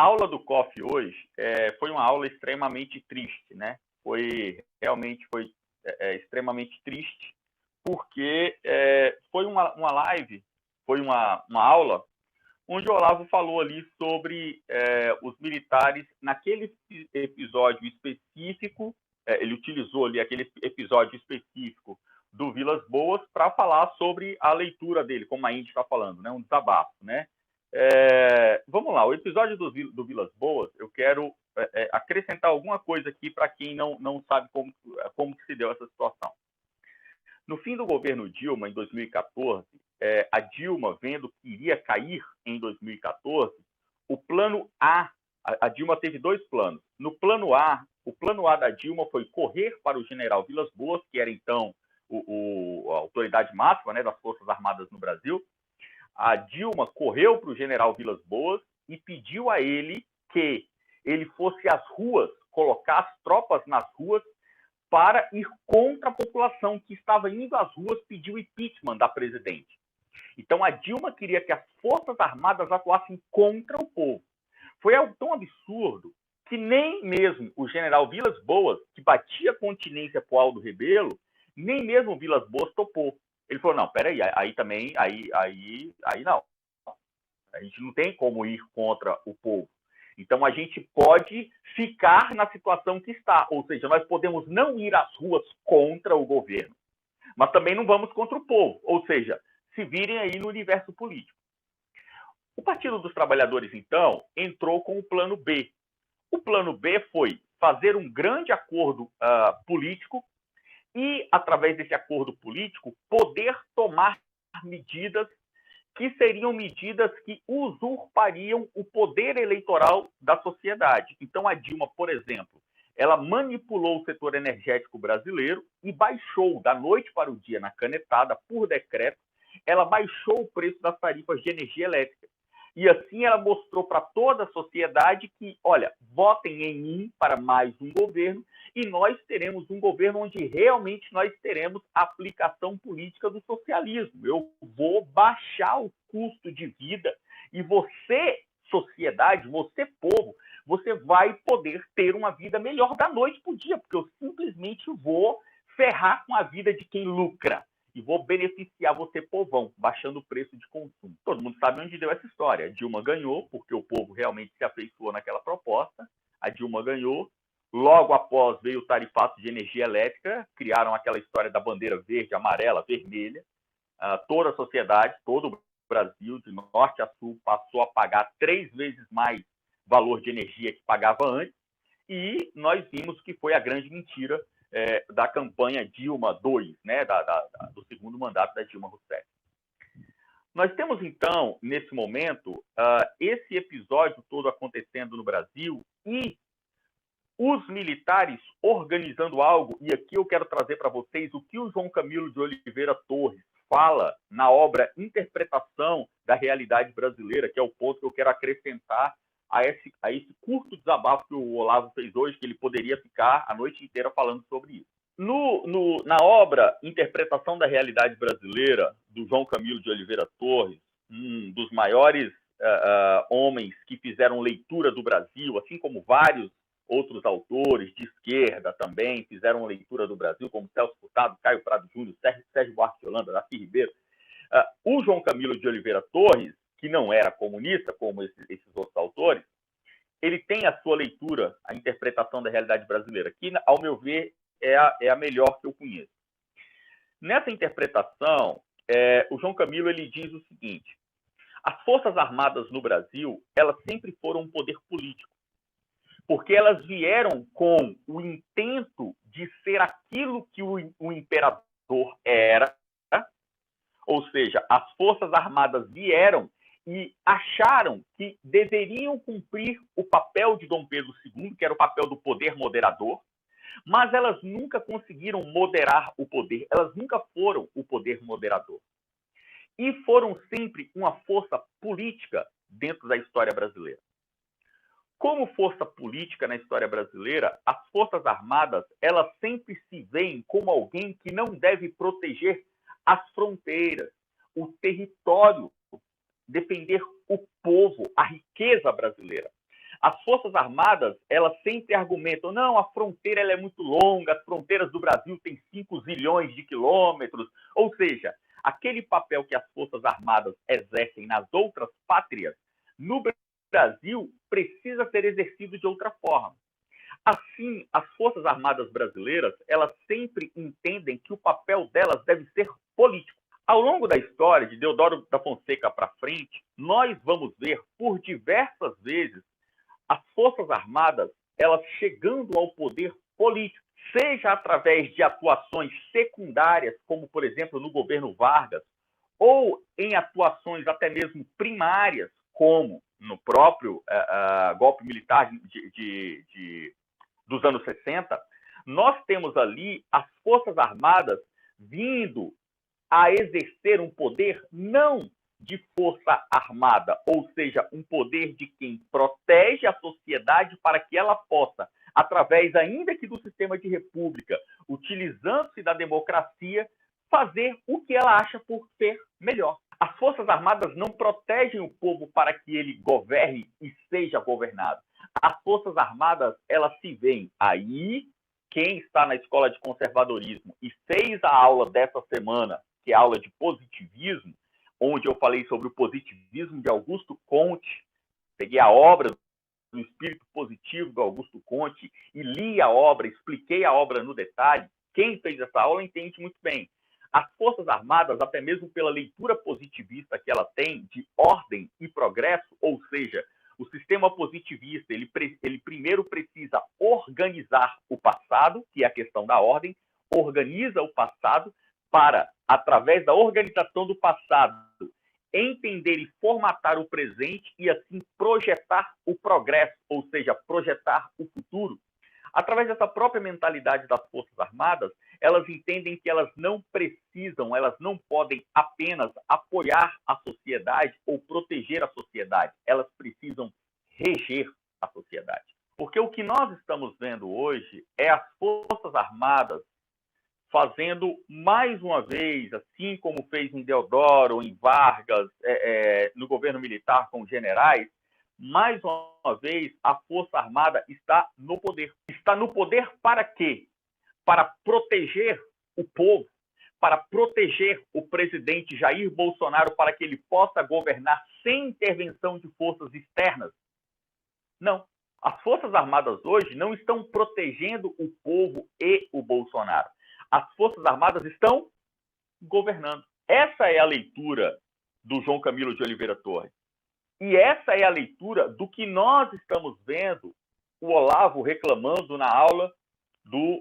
A aula do COF hoje foi uma aula extremamente triste, né? Foi extremamente triste, porque foi uma live, foi uma aula, onde o Olavo falou ali sobre os militares, naquele episódio específico, ele utilizou ali aquele episódio específico do Vilas Boas para falar sobre a leitura dele, como a Indy está falando, né? Um desabafo, né? Vamos lá, o episódio do Vilas Boas, eu quero acrescentar alguma coisa aqui para quem não sabe como que se deu essa situação. No fim do governo Dilma, em 2014, a Dilma, vendo que iria cair em 2014, o plano a Dilma teve dois planos. No plano A, o plano A da Dilma foi correr para o general Vilas Boas, que era então a autoridade máxima, né, das Forças Armadas no Brasil. A Dilma correu para o general Vilas Boas e pediu a ele que ele fosse às ruas, colocar as tropas nas ruas para ir contra a população que estava indo às ruas pedir o impeachment da presidente. Então a Dilma queria que as Forças Armadas atuassem contra o povo. Foi algo tão absurdo que nem mesmo o general Vilas Boas, que batia continência para o Aldo Rebelo, nem mesmo o Vilas Boas topou. Ele falou, não, peraí, aí não. A gente não tem como ir contra o povo. Então a gente pode ficar na situação que está, ou seja, nós podemos não ir às ruas contra o governo, mas também não vamos contra o povo, ou seja, se virem aí no universo político. O Partido dos Trabalhadores, então, entrou com o plano B. O plano B foi fazer um grande acordo político e, através desse acordo político, poder tomar medidas que seriam medidas que usurpariam o poder eleitoral da sociedade. Então, a Dilma, por exemplo, ela manipulou o setor energético brasileiro e baixou, da noite para o dia, na canetada, por decreto, ela baixou o preço das tarifas de energia elétrica. E assim ela mostrou para toda a sociedade que, olha, votem em mim para mais um governo e nós teremos um governo onde realmente nós teremos aplicação política do socialismo. Eu vou baixar o custo de vida e você, sociedade, você, povo, você vai poder ter uma vida melhor da noite para o dia, porque eu simplesmente vou ferrar com a vida de quem lucra e vou beneficiar você, povão, baixando o preço de consumo. Todo mundo sabe onde deu essa história. A Dilma ganhou, porque o povo realmente se afeiçoou naquela proposta. A Dilma ganhou. Logo após veio o tarifato de energia elétrica, criaram aquela história da bandeira verde, amarela, vermelha. Toda a sociedade, todo o Brasil, de norte a sul, passou a pagar 3 vezes mais valor de energia que pagava antes. E nós vimos que foi a grande mentira da campanha Dilma II, né, do segundo mandato da Dilma Rousseff. Nós temos, então, nesse momento, esse episódio todo acontecendo no Brasil e os militares organizando algo, e aqui eu quero trazer para vocês o que o João Camilo de Oliveira Torres fala na obra Interpretação da Realidade Brasileira, que é o ponto que eu quero acrescentar a esse curto desabafo que o Olavo fez hoje, que ele poderia ficar a noite inteira falando sobre isso. Na obra Interpretação da Realidade Brasileira, do João Camilo de Oliveira Torres, um dos maiores homens que fizeram leitura do Brasil, assim como vários outros autores de esquerda também fizeram leitura do Brasil, como Celso Furtado, Caio Prado Júnior, Sérgio Buarque de Holanda, Darcy Ribeiro. O João Camilo de Oliveira Torres, que não era comunista, como esses outros autores, ele tem a sua leitura, a interpretação da realidade brasileira, que, ao meu ver, é a melhor que eu conheço. Nessa interpretação, o João Camilo ele diz o seguinte: as Forças Armadas no Brasil, elas sempre foram um poder político, porque elas vieram com o intento de ser aquilo que o imperador era, ou seja, as Forças Armadas vieram e acharam que deveriam cumprir o papel de Dom Pedro II, que era o papel do poder moderador, mas elas nunca conseguiram moderar o poder, elas nunca foram o poder moderador. E foram sempre uma força política dentro da história brasileira. Como força política na história brasileira, as Forças Armadas, elas sempre se veem como alguém que não deve proteger as fronteiras, o território, defender o povo, a riqueza brasileira. As Forças Armadas, elas sempre argumentam, não, a fronteira ela é muito longa, as fronteiras do Brasil têm 5 zilhões de quilômetros, ou seja, aquele papel que as Forças Armadas exercem nas outras pátrias, no Brasil, precisa ser exercido de outra forma. Assim, as Forças Armadas brasileiras, elas sempre entendem que o papel delas deve ser político. Ao longo da história, de Deodoro da Fonseca para frente, nós vamos ver por diversas vezes as Forças Armadas, elas chegando ao poder político, seja através de atuações secundárias, como, por exemplo, no governo Vargas, ou em atuações até mesmo primárias, como no próprio golpe militar dos anos 60, nós temos ali as Forças Armadas vindo a exercer um poder não de força armada, ou seja, um poder de quem protege a sociedade para que ela possa, através ainda que do sistema de república, utilizando-se da democracia, fazer o que ela acha por ser melhor. As Forças Armadas não protegem o povo para que ele governe e seja governado. As Forças Armadas, elas se veem aí, quem está na escola de conservadorismo e fez a aula dessa semana, que é a aula de positivismo, onde eu falei sobre o positivismo de Augusto Comte, peguei a obra do Espírito Positivo do Augusto Comte e li a obra, expliquei a obra no detalhe. Quem fez essa aula entende muito bem. As Forças Armadas, até mesmo pela leitura positivista que ela tem de ordem e progresso, ou seja, o sistema positivista, ele primeiro precisa organizar o passado, que é a questão da ordem, organiza o passado para, através da organização do passado, entender e formatar o presente e, assim, projetar o progresso, ou seja, projetar o futuro. Através dessa própria mentalidade das Forças Armadas, elas entendem que elas não precisam, elas não podem apenas apoiar a sociedade ou proteger a sociedade, elas precisam reger a sociedade. Porque o que nós estamos vendo hoje é as Forças Armadas fazendo mais uma vez, assim como fez em Deodoro, em Vargas, no governo militar com os generais, mais uma vez a Força Armada está no poder. Está no poder para quê? Para proteger o povo, para proteger o presidente Jair Bolsonaro, para que ele possa governar sem intervenção de forças externas? Não. As Forças Armadas hoje não estão protegendo o povo e o Bolsonaro. As Forças Armadas estão governando. Essa é a leitura do João Camilo de Oliveira Torres. E essa é a leitura do que nós estamos vendo o Olavo reclamando na aula do